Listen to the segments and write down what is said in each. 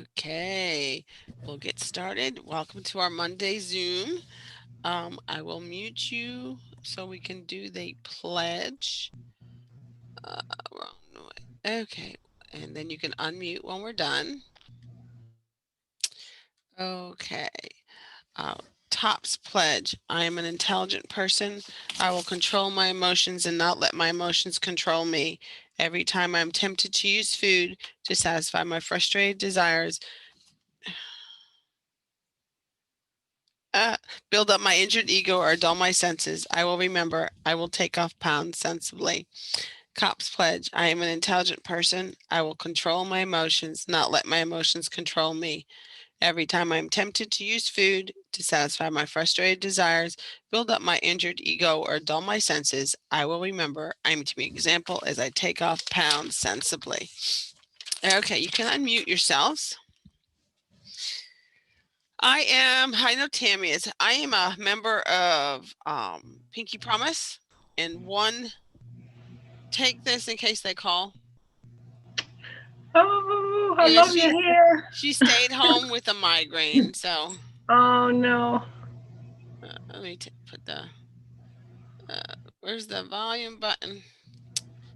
Okay, we'll get started. Welcome to our Monday Zoom. I will mute you so we can do the pledge. Wrong way. Okay, and then you can unmute when we're done. Okay. Uh, Top's pledge. I am an intelligent person. I will control my emotions and not let my emotions control me. Every time I'm tempted to use food to satisfy my frustrated desires, uh, build up my injured ego or dull my senses, I will remember. I will take off pounds sensibly. Cop's pledge. I am an intelligent person. I will control my emotions, not let my emotions control me. Every time I'm tempted to use food to satisfy my frustrated desires, build up my injured ego, or dull my senses, I will remember I am to be an example as I take off pounds sensibly. Okay, you can unmute yourselves. I know Tammy is. I am a member of Pinky Promise, and one, take this in case they call. Oh, I Yeah, love your hair. she stayed home with a migraine, so Oh no. let me put the where's the volume button?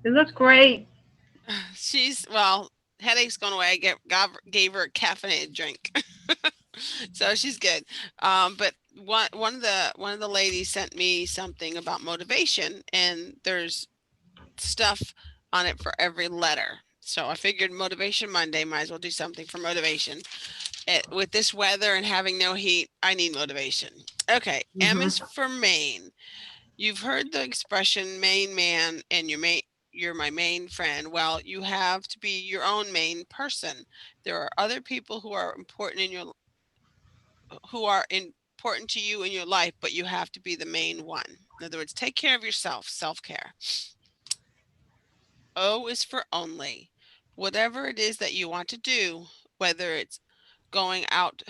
You look great. She's headache's gone away. Gave her a caffeinated drink, so she's good. But one of the ladies sent me something about motivation, and there's stuff on it for every letter. So I figured Motivation Monday, might as well do something for motivation. With this weather and having no heat, I need motivation. Okay, M Hmm. is for Maine. You've heard the expression main man and you're my main friend. Well, you have to be your own main person. There are other people who are important to you in your life, but you have to be the main one. In other words, take care of yourself, self-care. O is for only. Whatever it is that you want to do, whether it's going out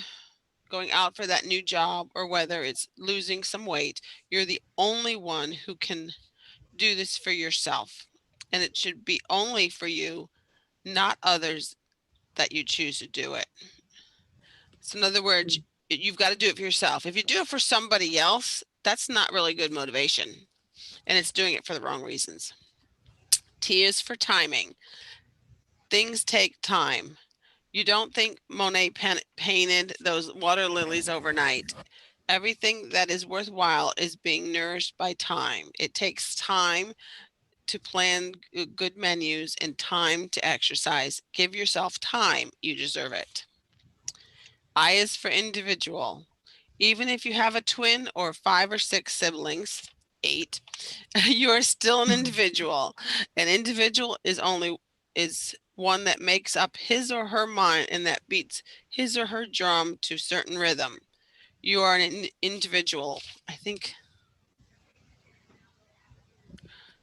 going out for that new job or whether it's losing some weight, you're the only one who can do this for yourself. And it should be only for you, not others, that you choose to do it. So, in other words, you've got to do it for yourself. If you do it for somebody else, that's not really good motivation, and it's doing it for the wrong reasons. T is for timing. Things take time. You don't think Monet painted those water lilies overnight. Everything that is worthwhile is being nourished by time. It takes time to plan good menus and time to exercise. Give yourself time. You deserve it. I is for individual. Even if you have a twin or 5 or 6 siblings, 8, you are still an individual. An individual is one that makes up his or her mind and that beats his or her drum to certain rhythm. You are an individual. I think.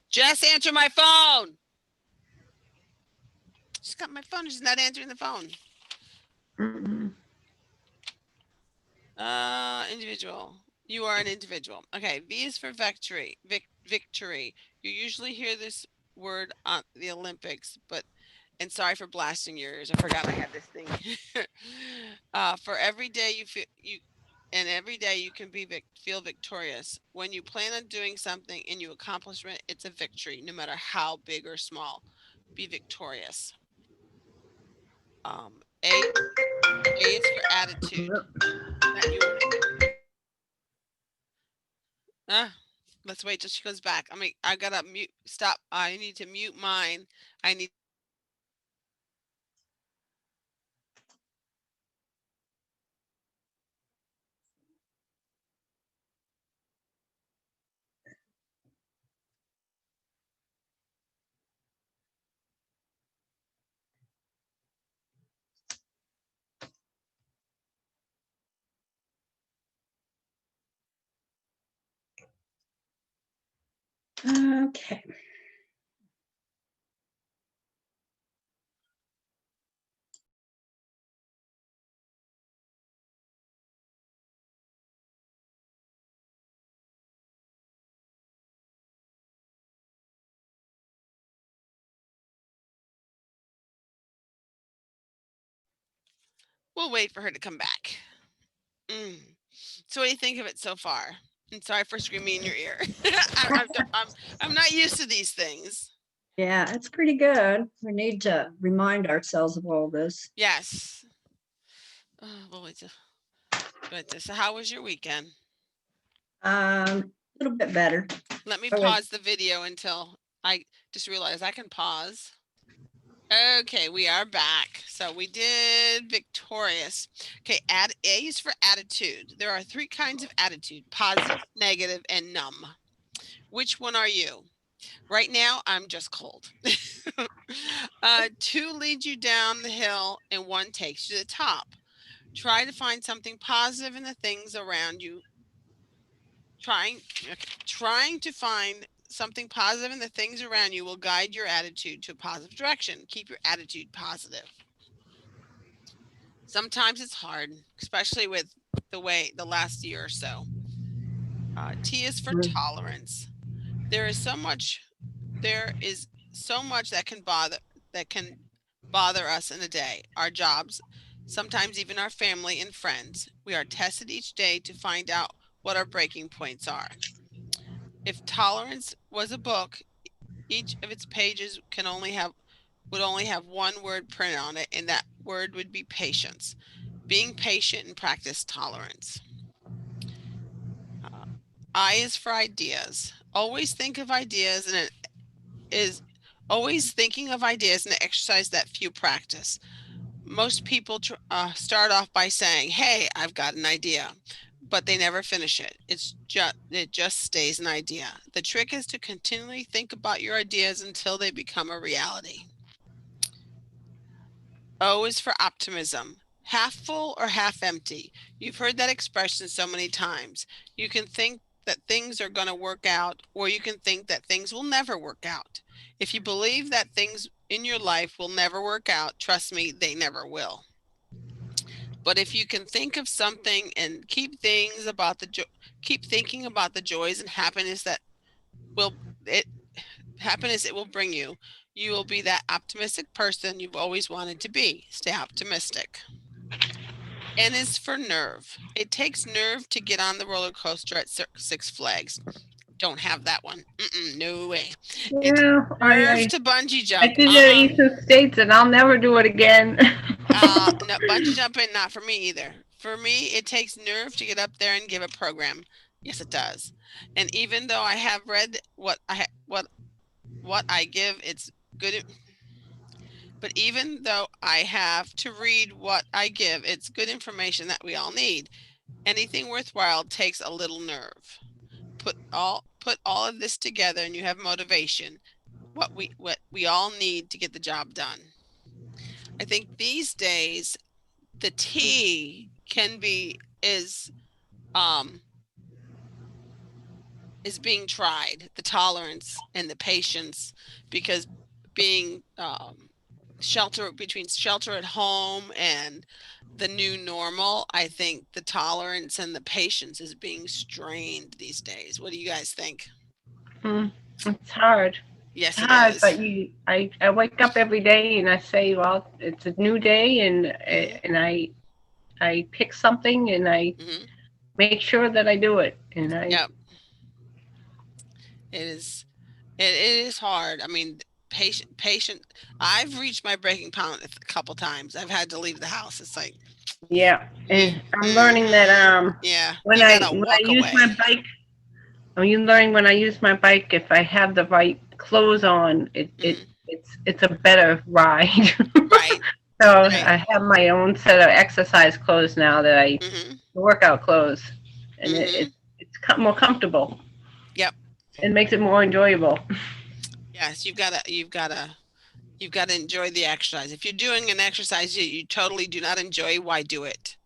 Jess, answer my phone. She's got my phone. She's not answering the phone. Mm-mm. Individual. You are an individual. Okay. V is for victory. Victory. You usually hear this word on the Olympics, but and sorry for blasting your ears. I forgot I had this thing. For every day and every day you can feel victorious. When you plan on doing something and you accomplish it, it's a victory, no matter how big or small. Be victorious. A is for attitude. That you Ah, let's wait till she goes back. I gotta mute. Stop. I need to mute mine. I need. Okay. We'll wait for her to come back. Mm. So what do you think of it so far? And sorry for screaming in your ear. I'm not used to these things. Yeah, it's pretty good. We need to remind ourselves of all this. Yes. Oh, boy. But so how was your weekend? A little bit better. Let me I went, pause the video until I just realized I can pause. Okay, we are back. So we did victorious. Okay, A is for attitude. There are three kinds of attitude: positive, negative, and numb. Which one are you? Right now, I'm just cold. Two leads you down the hill, and one takes you to the top. Try to find something positive in the things around you. Trying to find something positive in the things around you will guide your attitude to a positive direction. Keep your attitude positive. Sometimes it's hard, especially with the last year or so. T is for tolerance. There is so much. There is so much that can bother us in a day. Our jobs, sometimes even our family and friends. We are tested each day to find out what our breaking points are. If tolerance was a book, each of its pages would only have one word printed on it, and that word would be patience. Being patient and practice tolerance. Uh, I is for ideas. Always think of ideas and it is always thinking of ideas and an exercise that few practice. Most people start off by saying, "Hey, I've got an idea," but they never finish it. It just stays an idea. The trick is to continually think about your ideas until they become a reality. O is for optimism. Half full or half empty. You've heard that expression so many times. You can think that things are going to work out, or you can think that things will never work out. If you believe that things in your life will never work out, trust me, they never will. But if you can think of something and keep thinking about the joys and will it happiness it will bring you, you will be that optimistic person you've always wanted to be. Stay optimistic. N is for nerve. It takes nerve to get on the roller coaster at Six Flags. Don't have that one. No way. It takes yeah, nerve to bungee I jump. did it at Eastern States and I'll never do it again. No, bungee jumping, not for me either. For me, it takes nerve to get up there and give a program. Yes, it does. And even though I have read what I give, it's good. But even though I have to read what I give, it's good information that we all need. Anything worthwhile takes a little nerve. Put all of this together and you have motivation. What we all need to get the job done. I think these days the T can be um is being tried, the tolerance and the patience, because being shelter at home and the new normal, I think the tolerance and the patience is being strained these days. What do you guys think? Mm, it's hard. It's Yes, it hard, is. but I wake up every day and I say, well, it's a new day, Mm-hmm. and I pick something and I Mm-hmm. make sure that I do it, and I Yep. It is. It is hard. I mean, patient. I've reached my breaking point a couple times. I've had to leave the house. It's like, yeah, mm, and I'm learning that mm-hmm. Yeah, you gotta when I walk use my away. bike, I'm learning when I use my bike, if I have the right clothes on, Mm-hmm. it's a better ride. Right. So Right. I have my own set of exercise clothes now that I Mm-hmm. workout clothes, and Mm-hmm. it's more comfortable. Yep. It makes it more enjoyable. Yes, you've gotta enjoy the exercise. If you're doing an exercise you totally do not enjoy, why do it?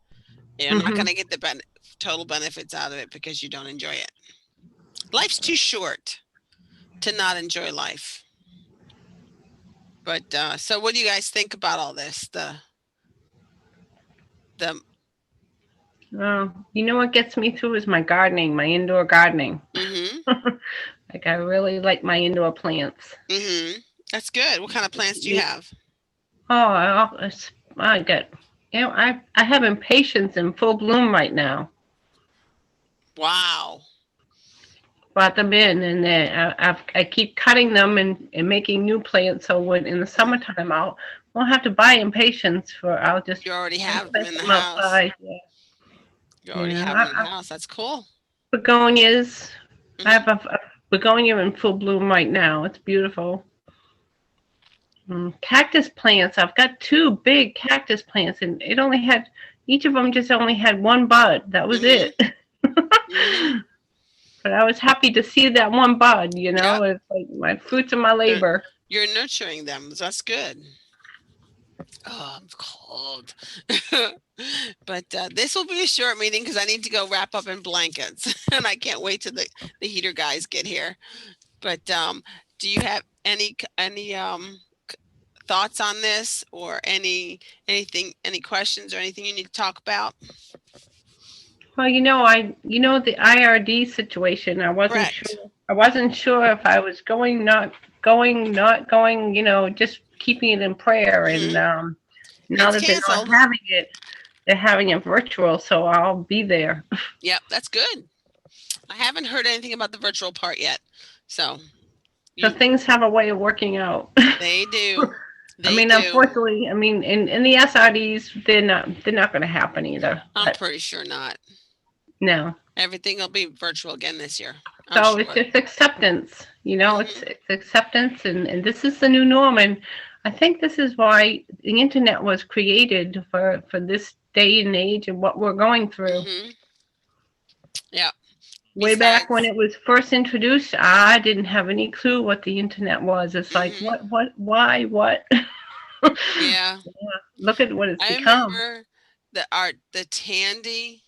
You're not Hmm. gonna get the total benefits out of it because you don't enjoy it. Life's too short to not enjoy life. But so what do you guys think about all this? The You know what gets me through is my gardening, my indoor gardening. mm-hmm. Like I really like my indoor plants. Mm-hmm. That's good. What kind of plants do you have? Oh, I got I have impatiens in full bloom right now. Wow. Brought them in, and then I keep cutting them and making new plants. So when in the Mhm. summertime, won't have to buy impatiens for. I'll just You already have them plant in the them house. outside. Yeah, You already yeah. have them in the house. That's cool. Begonias. I Hmm. have a begonia in full bloom right now. It's beautiful. Cactus plants. I've got two big cactus plants, and it only had each of them just only had one bud. That was Hmm. it. Hmm. But I was happy to see that one bud. Yep. It's like my fruits of my They're, labor. you're nurturing them. That's good. Oh, I'm cold. But this will be a short meeting because I need to go wrap up in blankets, and I can't wait till the heater guys get here. But do you have any thoughts on this, or any questions or anything you need to talk about? Well, the IRD situation. Correct. I wasn't sure if I was going, not going, not going. Just keeping it in prayer. And Hmm. now It's that they're not canceled. having it, they're having it virtual, so I'll be there. Yep, that's good. I haven't heard anything about the virtual part yet. So So you things have a way of working out. they do. I They mean, do. unfortunately, in the SRDs, they're not going to happen either. I'm But pretty sure not. no, Everything will be virtual again this year. I'm so it's sure. just acceptance. Hmm. It's acceptance, and this is the new norm. And I think this is why the internet was created for this day and age and what we're going through. Hmm. Yeah. Way back when Besides, it was first introduced, I didn't have any clue what the internet was. It's like, hmm, why, what? yeah, Look at what it's I become. remember the Tandy.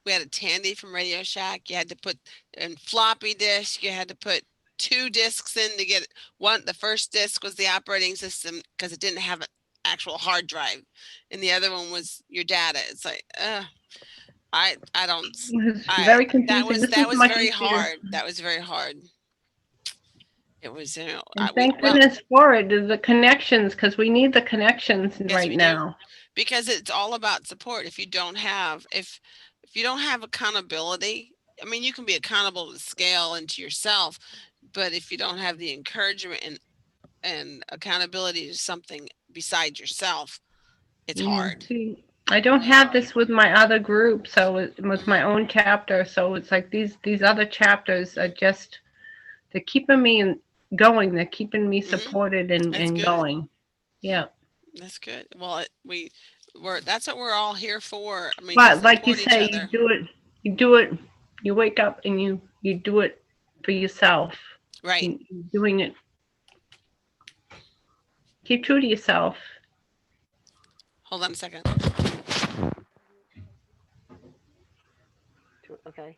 We had a Tandy from Radio Shack. You had to put in floppy disk. You had to put two discs in to get one. The first disc was the operating system because it didn't have an actual hard drive, and the other one was your data. It's like, I don't, It's I very confusing. This that is was much very easier. hard. That was very hard. It was, And we thank well, goodness for it, the connections, because we need the connections yes, right we do, now. because it's all about support. If you don't have accountability, I mean, you can be accountable to scale and to yourself, but if you don't have the encouragement and accountability to something besides yourself, it's Yeah. hard. See, I don't Really have hard. this with my other group, so with my Hmm. own chapter. So it's like these other chapters are just they're keeping me going. They're keeping me Hmm. supported That's and good. going. Yeah. That's good. Well, we're that's what we're all here for. I mean, to But like you support each say, other. you do it, you wake up and you do it for yourself. Right. You're doing it. Keep true to yourself. Hold on a second. Okay.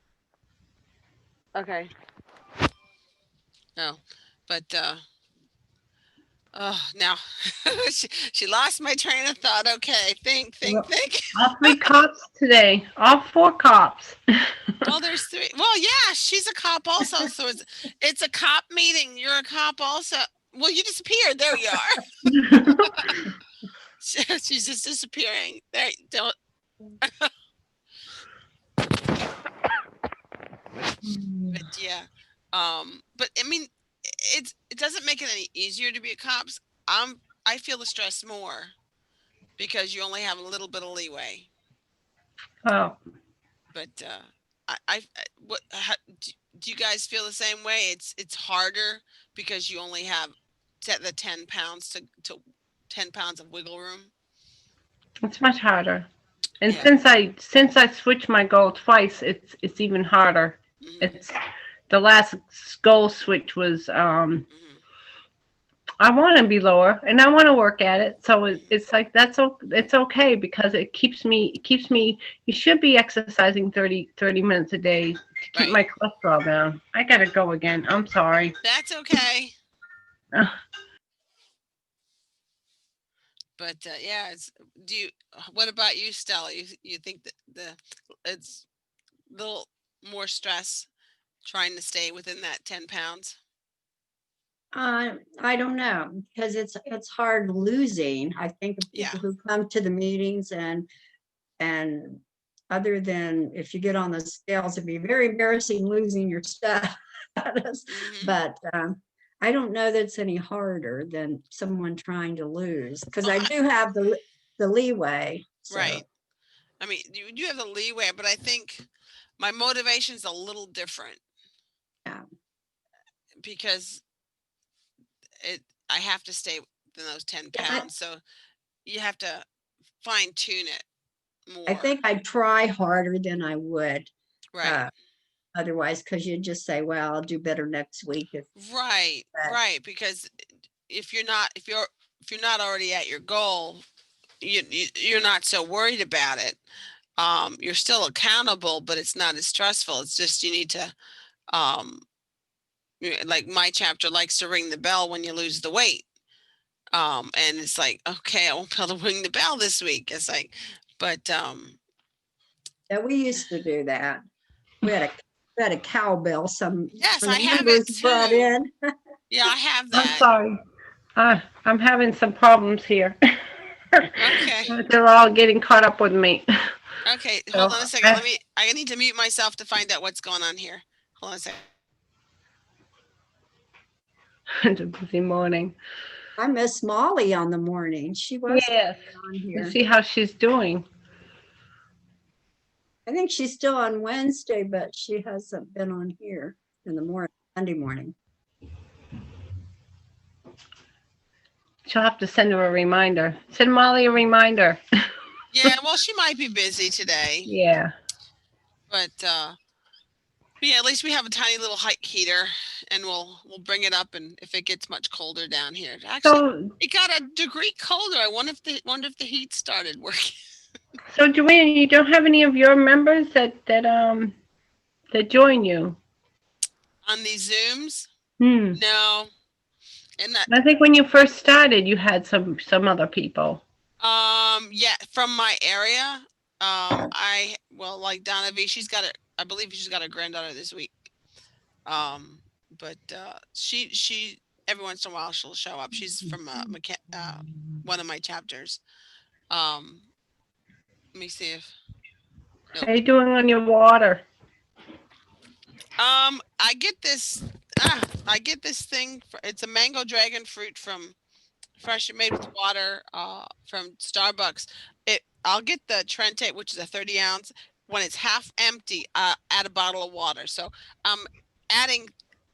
Okay. No, but oh, now she lost my train of thought. Okay, Well, think. all three cops today. All four cops. Well, there's three. Well, yeah, she's a cop also. So it's a cop meeting. You're a cop also. Well, you disappeared. There you are. She's just disappearing. There, don't. But yeah, but I mean, it doesn't make it any easier to be a cop. I feel the stress more because you only have a little bit of leeway. Oh, But what do you guys feel the same way? It's harder because you only have the 10 pounds to 10 pounds of wiggle room. it's much harder. And Yeah. since I switched my goal twice, it's even harder. Hmm. It's the last goal switch was Hmm. I want to be lower and I want to work at it. So Hmm. it's like it's okay because it keeps me. You should be exercising 30 minutes a day to keep Right. my cholesterol down. I gotta go again. I'm sorry. That's okay. Uh, But yeah, do you? What about you, Stella? You think that it's a little more stress trying to stay within that 10 pounds? I don't know, because it's hard losing. I think of Yeah. people who come to the meetings and other than if you get on the scales, it'd be very embarrassing losing your stuff. Hmm. But I don't know that it's any harder than someone trying to lose because Well, I do have the leeway. So right. I mean, you have the leeway, but I think my motivation's a little different yeah, because it I have to stay within those 10 yeah, I, pounds. So you have to fine tune it I more. think I'd try harder than I would Right. uh, otherwise because you'd just say, well, I'll do better next week. If Right. that, Right. Because if you're not already at your goal, you're not so worried about it. You're still accountable, but it's not as stressful. It's just you need to um like my chapter likes to ring the bell when you lose the weight. And it's like, okay, I won't be able to ring the bell this week. It's like, but yeah, we used to do that. We had a cowbell. Some yes, when I the have members it brought too. in. Yeah, I have I'm that. sorry. I'm having some problems here. Okay. They're all getting caught up with me. Okay, hold So on a second. I need to mute myself to find out what's going on here. Hold on a second. it's a busy morning. I miss Molly on the morning. She was Yes. on Let's here. see how she's doing. I think she's still on Wednesday, but she hasn't been on here in the morning, Monday morning. She'll have to send her a reminder. Send Molly a reminder. Yeah, well, she might be busy today, Yeah. but yeah, at least we have a tiny little height heater, and we'll bring it up, and if it gets much colder down here, actually, So, it got a degree colder. I wonder if the heat started working so Joanne, you don't have any of your members that join you? on these Zooms. Hmm. No, and that I think when you first started, you had some other people. yeah, from my area. I well, like Donna V, she's got a I believe she's got a granddaughter this week. Um, but she every once in a while she'll show up. She's from one of my chapters. Um, let me see if How nope. you doing on your water? I get this I get this thing. It's a mango dragon fruit from fresh made with water from Starbucks. I'll get the Trente, which is a 30 ounce. When it's half empty, add a bottle of water. So I'm adding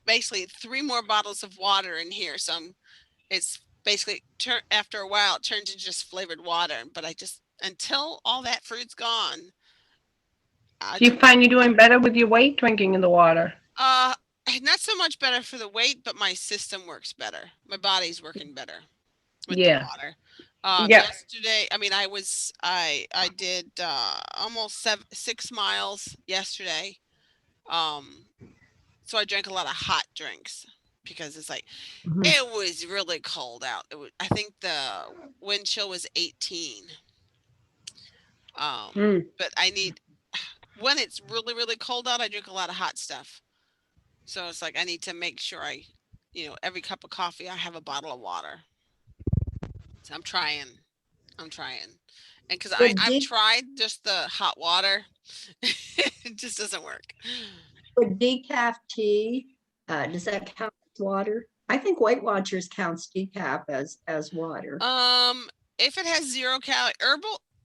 basically 3 more bottles of water in here. It's basically after a while it turns into just flavored water. But I just until all that fruit's gone, I Do you drink. find you're doing better with your weight drinking in the water? Uh, not so much better for the weight, but my system works better. My body's working better with the Yeah. water. Yeah. Yesterday, I mean, I did almost 6 miles yesterday. Um, so I drank a lot of hot drinks because it's like Mhm. it was really cold out. I think the wind chill was 18. Mm. But I need when it's really cold out, I drink a lot of hot stuff. So it's like I need to make sure every cup of coffee I have a bottle of water. So I'm trying. I'm trying. And because Would I've de- tried just the hot water, it just doesn't work. would decaf tea does that count as water? I think Weight Watchers counts decaf as water. Um, if it has 0 calorie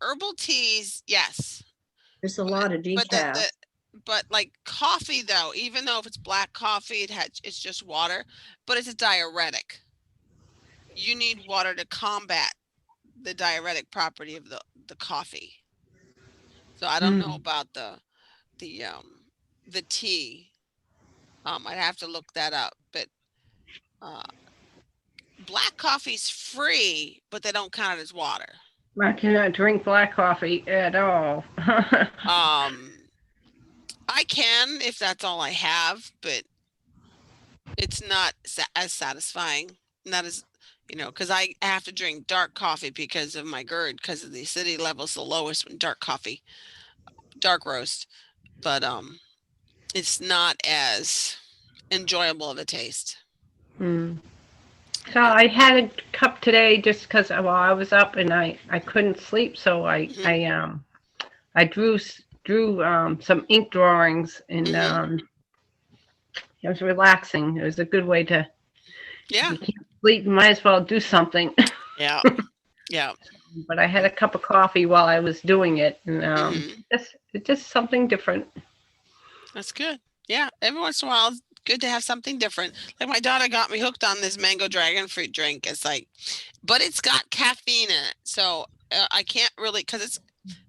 herbal teas, yes. There's a But lot of but decaf. but like coffee though, even though if it's black coffee, it's just water, but it's a diuretic. You need water to combat the diuretic property of the coffee. So I don't know Mm. about the tea. I'd have to look that up. But uh, black coffee's free, but they don't count it as water. I cannot drink black coffee at all. Um, I can if that's all I have, but it's not as satisfying. Not as because I have to drink dark coffee because of my GERD, because of the acidity levels the lowest when dark coffee, dark roast. But it's not as enjoyable of a taste. Mm. So I had a cup today just because while I was up and I couldn't sleep, so Mhm. I drew some ink drawings and Mhm. it was relaxing. It was a good way to if Yeah. you can't sleep, you might as well do something. Yeah. Yeah. But I had a cup of coffee while I was doing it, and Mhm. it's just something different. That's good. Yeah. Every once in a while, it's good to have something different. Like my daughter got me hooked on this mango dragon fruit drink. It's like, but it's got caffeine in it, so I can't really because it's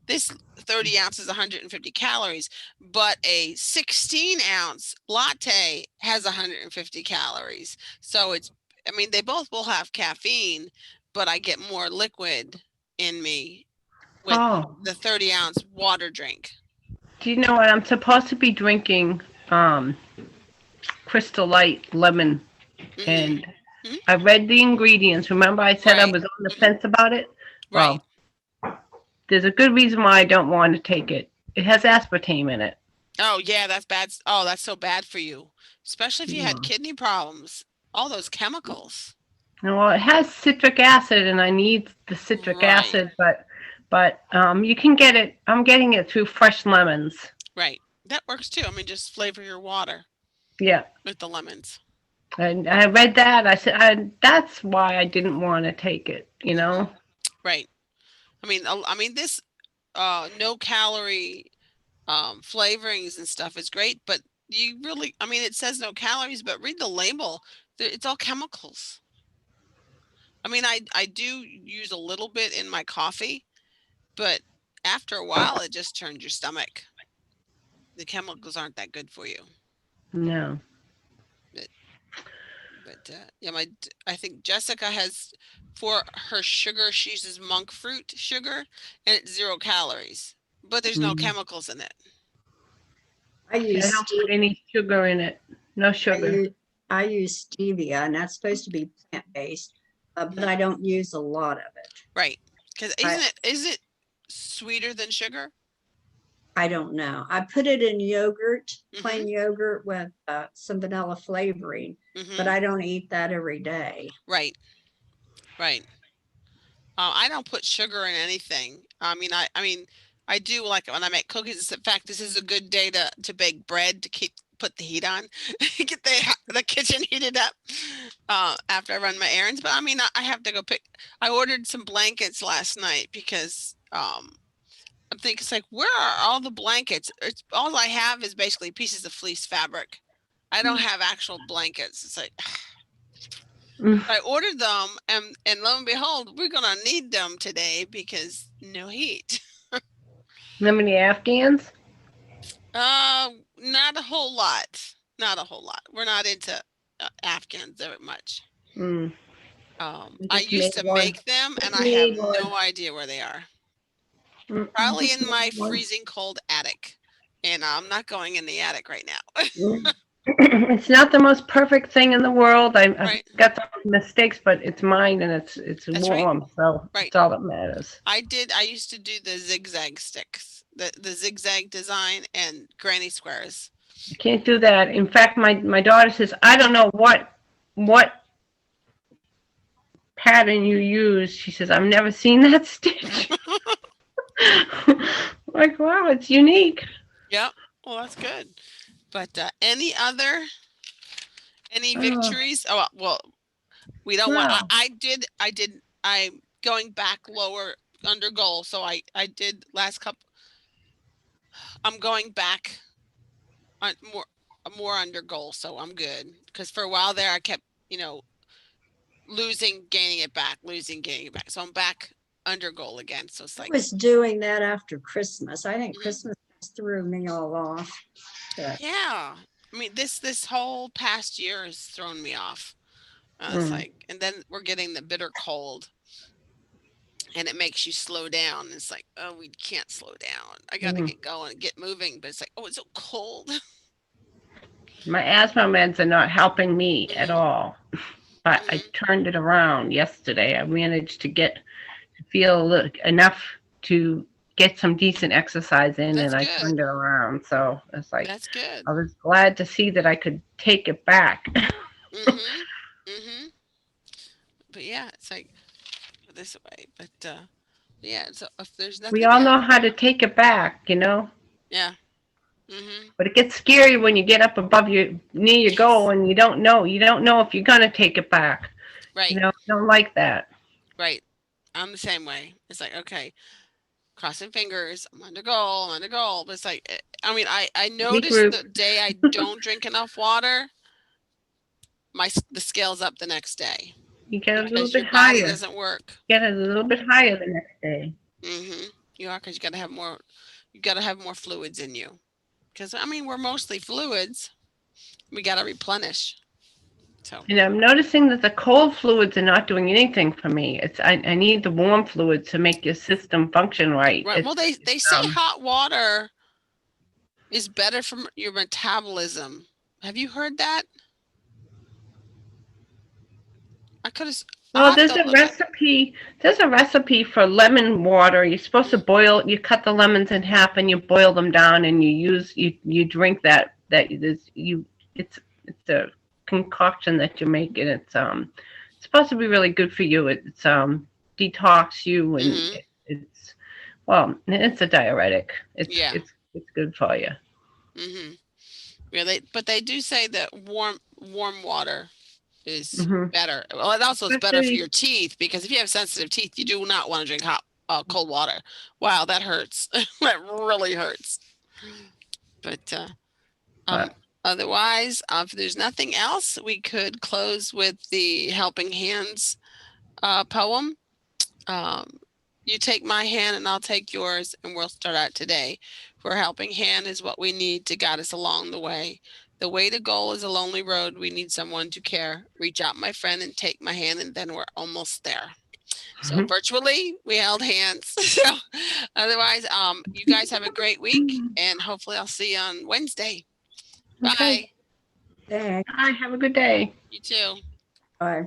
this 30 ounces, 150 calories, but a 16-ounce latte has 150 calories. So it's, I mean, they both will have caffeine, but I get more liquid in me with Oh, the 30-ounce water drink. do you know what? I'm supposed to be drinking um, Crystal Light lemon, Mm-hmm. and Hmm. I read the ingredients. Remember, I said I Right. was on the Hmm. fence about it. Right. Well, there's a good reason why I don't want to take it. It has aspartame in it. Oh, yeah, that's bad. Oh, that's so bad for you, especially if you had Yeah. kidney problems. All those chemicals. Well, it has citric acid, and I need the citric Right. acid, but you can get it. I'm getting it through fresh lemons. Right. That works too. I mean, just flavor your water Yeah, with the lemons. and I read that. That's why I didn't want to take it. You Hmm. know. Right. I mean this no calorie flavorings and stuff is great, but you really, I mean, it says no calories, but read the label. It's all chemicals. I mean, I do use a little bit in my coffee, but after a while, it just turns your stomach. The chemicals aren't that good for you. No. But yeah, I think Jessica has for her sugar, she uses monk fruit sugar, and it's 0 calories, but there's no Mm. chemicals in it. I See, I use don't put any sugar in it. No I sugar. use I use stevia, and that's supposed to be plant-based, but Mhm. I don't use a lot of it. Right. Because I is it sweeter than sugar? I don't know. I put it in yogurt, Mm-hmm. plain yogurt with some vanilla flavoring, but Mm-hmm. I don't eat that every day. Right. Right. I don't put sugar in anything. I do like when I make cookies. In fact, this is a good day to bake bread to keep put the heat on, get the kitchen heated up after I run my errands. But I mean, I have to go pick. I ordered some blankets last night because I'm thinking it's like, where are all the blankets? It's all I have is basically pieces of fleece fabric. I don't have actual blankets. It's like Mm. I ordered them, and lo and behold, we're gonna need them today because no heat. How many Afghans? Not a whole lot. Not a whole lot. We're not into Afghans very much. Mm. I I just made used to one. make them, and Just I have made one. no idea where they are. I Probably just in made my one. freezing cold attic, and I'm not going in the attic right now. Mm. It's not the most perfect thing in the world. I've Right. got some mistakes, but it's mine and it's That's right. warm, so Right. it's all that matters. I used to do the zigzag sticks, the zigzag design and granny squares. I can't do that. In fact, my daughter says, I don't know what pattern you use. She says, I've never seen that stitch. Like, wow, it's unique. Yep. Well, that's good. But any Oh, victories? Oh well, we don't want. wow. I'm going back lower under goal. So I did last couple. I'm going back on more under goal. So I'm good because for a while there I kept you know losing, gaining it back, losing, gaining it back. So I'm back under goal again. So it's I like, was doing that after Christmas. I think mhm. Christmas threw me all off. But Yeah. I mean, this whole past year has thrown me off. It's Mm. like, and then we're getting the bitter cold, and it makes you slow down. It's like, oh, we can't slow down. I got to Mm. get going, get moving. But it's like, oh, it's so cold. My asthma meds are not helping me at Hmm. all. But I Hmm. turned it around yesterday. I managed to feel enough to get some decent exercise in, That's and I good. turned it around. So it's like That's good. I was glad to see that I could take it back. Hmm. Hmm. But yeah, it's like this way. But yeah, so if there's We nothing all else, know how to take it back, you know? yeah. Mhm. But it gets scary when you get up above your near your goal Yes. and you don't know. You don't know if you're gonna take it back. You Right. know, I don't like that. Right. I'm the same way. It's like, okay, crossing fingers. I'm on the goal. I'm on the goal. But it's like, I mean, I noticed Regroup. the day I don't drink enough water, the scale's up the next day You get a little because bit your body higher. doesn't work. Get a little bit higher the next day. You are, because you got to have more. You got to have more fluids in you. Because I mean, we're mostly fluids. We got to replenish. So And I'm noticing that the cold fluids are not doing anything for me. I need the warm fluids to make your system function right. right. Well, they say hot water is better for your metabolism. Have you heard that? I could have. I'll Well, have there's to a look at. recipe. There's a recipe for lemon water. You're supposed to boil. You cut the lemons in half and you boil them down, and you drink that. That is you. It's a concoction that you make, and it's supposed to be really good for you. It's detox you, and Mm-hmm. it's well, it's a diuretic. Yeah. It's good for you. Mm-hmm. Yeah. They do say that warm water is Hmm. better. Well, it also is better for Especially your teeth, because if you have sensitive teeth, you do not want to drink cold water. Wow, that hurts. That really hurts. But um, but otherwise, if there's nothing else, we could close with the Helping Hands poem. Um, you take my hand and I'll take yours, and we'll start out today. For a helping hand is what we need to guide us along the way. The way to goal is a lonely road. We need someone to care. Reach out, my friend, and take my hand, and then we're almost there. So virtually, we held hands. So otherwise, you guys have a great week, and hopefully, I'll see you on Wednesday. okay. Bye. Thanks. Bye. Have a good day. You too. Bye.